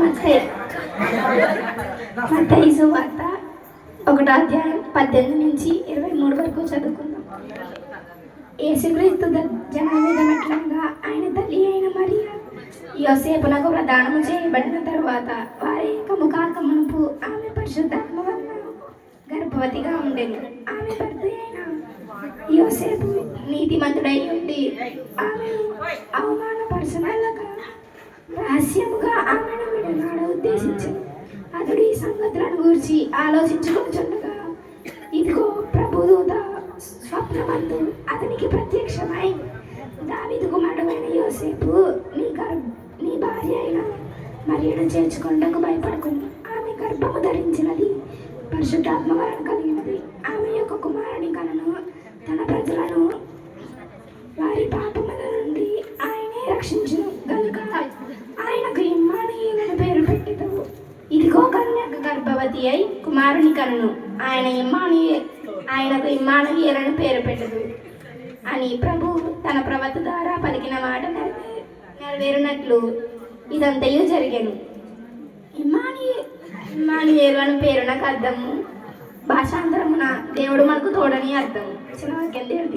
మత్తయి మత్తయి సువార్త 1వ అధ్యాయం 18 నుంచి 23 వరకు చదువుకుందాం. యేసుక్రీస్తు జనం మీద మెట్లంగా ఆయన తల్లి అయిన మరియ యోసేపునకు ప్రదానము చేయబడిన తరువాత వారి ఏకము కాక మునుపు ఆమె పరిశుద్ధాత్మ వలన గర్భవతిగా ఉండెను. ఆమె భర్త అయిన యోసేపు నీతిమంతుడై ఉండి ఆమె అవమానపరచనల్లగా రహస్యముగా ఆమెను విడనాడ ఉద్దేశించను. అతడు ఈ సంగతులను గురించి ఆలోచించుకుంటుండగా ఇదిగో ప్రభుదూత స్వప్నమందు అతనికి ప్రత్యక్షమై, దావీదు కుమారుడైన యోసేపు, నీ భార్య అయిన మరియను చేర్చుకొనుటకు భయపడకుము. ఆమె గర్భము ధరించినది పరిశుద్ధాత్మ వలన కలిగినది. ఆమె యొక్క కుమారుని కనను. తన ప్రజలను వారి పాపముల నుండి ఆయనే రక్షించును గనుక ఆయనకు ఇమ్మానుయేలు పేరు పెట్టెదవు. ఇదిగో కన్యక గర్భవతి అయి కుమారుని కనను. ఆయనకు ఇమ్మానుయేలను పేరు పెట్టదు అని ప్రభు తన ప్రవక్త ద్వారా పలికిన మాట నెరవేరునట్లు ఇదంతయు జరిగెను. ఇమ్మానుయేలు అని పేరునకు అర్థము భాషాంతరమున దేవుడు మనకు తోడని అర్థం. చిన్న వాక్యం దేవుడు